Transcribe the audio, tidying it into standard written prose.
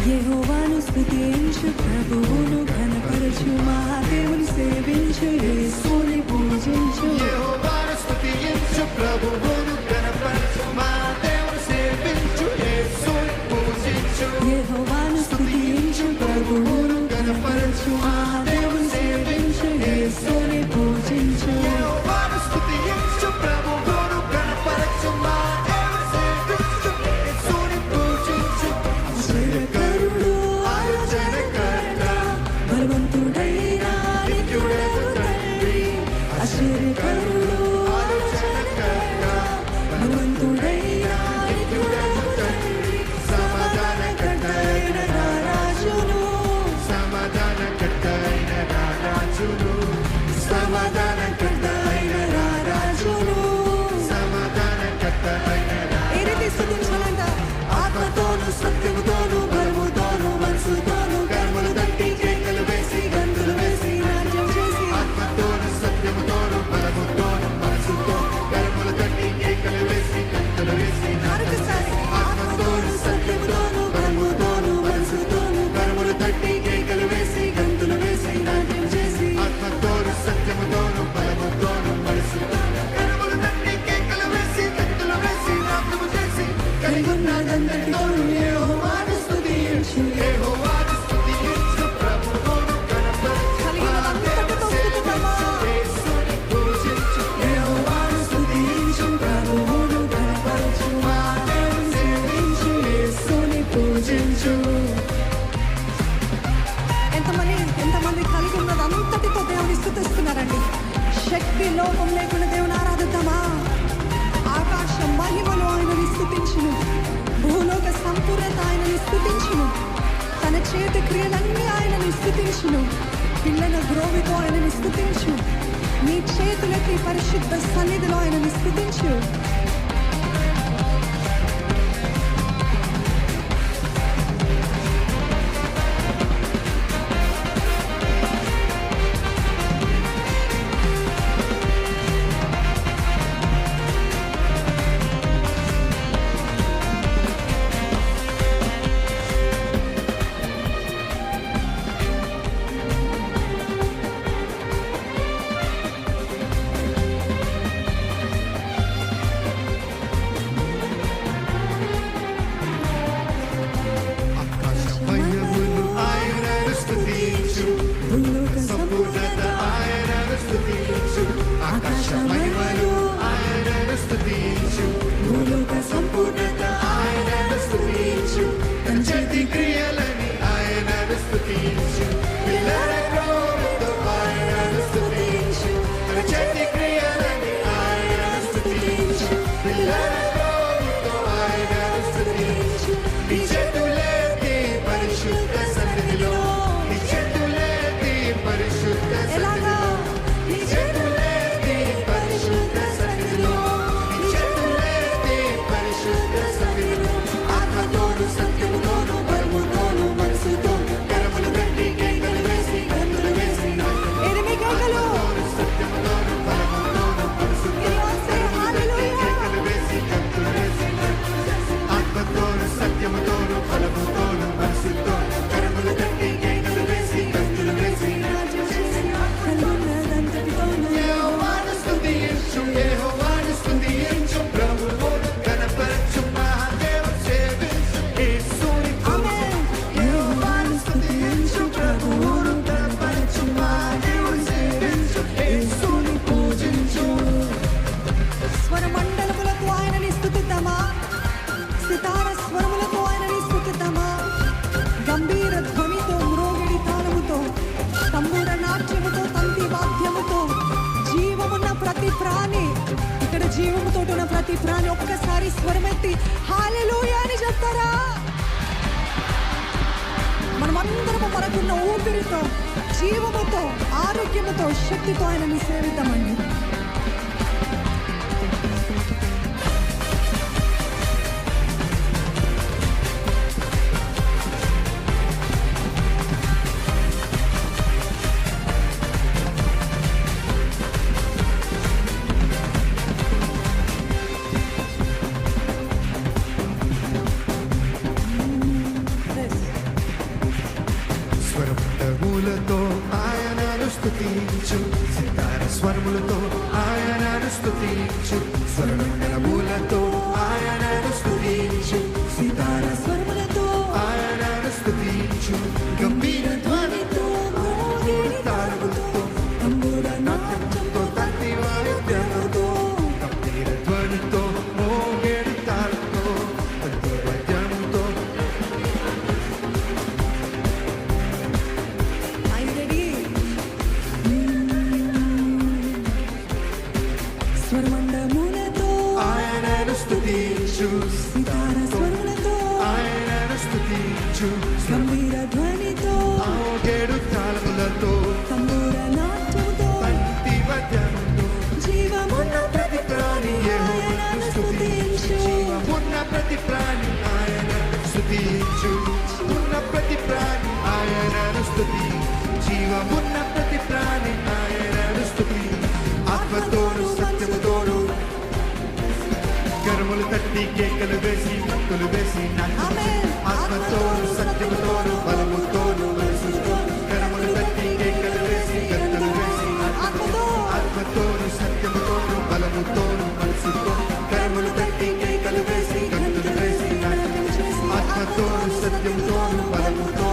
యెహోవాను స్తుతించు, ప్రభువును ఘనపరచు, మా దేవుని సేవించు, యేసుని పూజించు. యెహోవాను స్తుతించు, ప్రభువును ఘనపరచు, మా దేవుని సేవించు, యేసుని పూజించు. యెహోవాను స్తుతించు, ప్రభువును ఘనపరచు, మా దేవుని సేవించు, యేసుని పూజించు. యెహోవాను స్తుతించు, ప్రభువును ఘనపరచు, మా దేవుని సేవించు, యేసుని పూజించు. ఆశ్చర్యకరుడు, ఆలోచనకర్త, బలవంతుడైన నిత్యుడగు తండ్రి. ఆశ్చర్యకరుడు, ఆలోచనకర్త, బలవంతుడైన నిత్యుడగు తండ్రి. సమాధానకర్త అయిన నా రాజును, సమాధానకర్త అయిన నా రాజును, సమాధానకర్త అయిన నా రాజును. సమాధానకర్త అయిన నా ఏ రీతి స్తుతించాలంట? ఆత్మతోను, సత్యముతోను, బలముతోను, మనసుతోను, కర్మలు తట్టి, కేకలు వేసి, గంతులు వేసి, నాట్యం చేసి. ఆత్మతోను, సత్యముతోను, బలముతోను, మనసుతో కర్మలు తట్టి, కేకలు వేసి, గంతులు వేసి, మరొకసారి. ఆత్మతోను, సత్యముతోను, బలముతోను, మనసుతోను, కర్మలు తట్టి, కేకలు వేసి, గంతులు వేసి, నాట్యం చేసి. ఆత్మతోను, సత్యముతోను, బలముతోను, మనసుతో కర్మలు తట్టి, కేకలు వేసి, గంతులు వేసి, నాట్యము చేసి. కలిగున్నదంతటితోను యెహోవాను స్తుతించు. యెహోవాను స్తుతించు, ప్రభువును ఘనపరచు, కలిగినదంతటితో స్తుతిద్దామా? యేసుని పూజించు. యెహోవాను స్తుతించు, ప్రభువును ఘనపరచు, మా దేవుని సేవించు, యేసుని పూజించు. ఎంతమంది కలిగి ఉన్నది అంతటితో దేవుని స్తుతిస్తున్నారండి. శక్తి లోపం లేకుండా దేవుని ఆరాధిద్దామా? ఆకాశ మహిమలు ఆయనని స్తుతించును, భూలోక సంపూర్ణత ఆయనని స్తుతించును, తన చేతి క్రియలన్నీ ఆయనని స్తుతించును. పిల్లల గ్రోవితో ఆయనని స్తుతించు, నీ చేతులెత్తి పరిశుద్ధ సన్నిధిలో ఆయనని స్తుతించు. మహిమలు ఆయనను స్తుతించు, భూలోక సంపూర్ణత ఆయనను స్తుతించు. ఆకాశ మహిమలు ఆయనను స్తుతించు, భూలోక సంపూర్ణత ఆయనను స్తుతించు. తన చేతి క్రియలని ఆయనను స్తుతించు, పిల్లల గ్రోవితో ఆయనను స్తుతించు. తన చేతి క్రియలని ఆయనను స్తుతించు, పిల్లల గ్రోవితో ఆయనను స్తుతించు. నీ చేతులెత్తి పరిశుద్ధ సన్నిధిలో, నీ చేతులెత్తి పరిశుద్ధ ఎలాగా? సన్నిధిలో, నీ చేతులెత్తి పరిశుద్ధ సన్నిధిలో, నీ చేతులెత్తి పరిశుద్ధ సన్నిధిలో. ఆత్మతోను, సత్యముతోను, బలముతోను, మనసుతో కరములు తట్టి, కేకలు వేసి, గంతులు వేసి, ఎనిమిది గంటలు ఆత్మతోను, సత్యముతోను, బలముతోను, మనసుతో కరములు తట్టి, కేకలు వేసి, గంతులు వేసి, ఆత్మతోను, సత్యముతోను, బలముతోను, మనసుతో కరములు తట్టి, కేకలు వేసి, గంతులు వేసి, కలిగినదంతటితోను యెహోవాను స్తుతించు, యెహోవాను స్తుతించు, ప్రభువును ఘనపరచు, మా దేవుని సేవించు, యేసుని ఆమేన్. యెహోవాను స్తుతించు, ప్రభువును ఘనపరచు, మా దేవుని సేవించు, యేసుని పూజించు. స్వరమండలములతో ఆయనని స్తుతిద్దామా? సితార స్వరములతో ఆయనని స్తుతిద్దామా? గంభీర ధ్వనితో, మ్రోగిడి తాళముతో, తంబూర నాట్యముతో, తంతి వాద్యముతో, జీవమున్న ప్రతి ప్రాణి, ఇక్కడ జీవముతో ఉన్న ప్రతి ప్రాణి ఒక్కసారి స్వరమెత్తి హల్లెలూయా అని చెప్తారా? మనమందరము మనకున్న ఊపిరితో, జీవముతో, ఆరోగ్యముతో, శక్తితో ఆయనని సేవిద్దామండి. స్వరమండలములతో ఆయనను స్తుతించు సితార స్వరములతో ఆయనను స్తుతించు స్వరమండలములతో ఆయనను స్తుతించు సితార స్వరములతో ఆయనను స్తుతించు గంభీర ధ్వనితో మోగిడి తాళములతో తంబుర నాట్యముతో తంతి వాయిద్యముతో గంభీర ధ్వనితో మోగిడి తాళముతో తంతి వాయిద్యముతో ఐదడి స్వరమండలములతో ఆయనను స్తుతించు సితార స్వరములతో ఆయనను స్తుతించు గంభీర ధ్వనితో మోగేడు తాళములతో తంబుర నాట్యముతో తంతి వాద్యముతో జీవమున్న ప్రతి ప్రాణి ఆయనను స్తుతించు ఉన్న ప్రతి ప్రాణి ఆయనను స్తుతించు ఉన్న ప్రతి ప్రాణి ఆయనను స్తుతి జీవమున్న ప్రతి ప్రాణి ఆయనను స్తుతి ఆత్మతోను సత్యముతోను కరుములు తట్టి కేకలు వేసి భక్తులు వేసి ఆమేన్. ఆత్మతోను సత్యముతోను బలముతోను మనసుతో కరుములు తట్టి కేకలు వేసి గంతులు వేసి ఆత్మతో ఆత్మతోను సత్యముతోను బలముతోను మనసుతో కరుములు తట్టి కేకలు వేసి గంతులు వేసి ఆత్మతోను సత్యముతోను బలముతో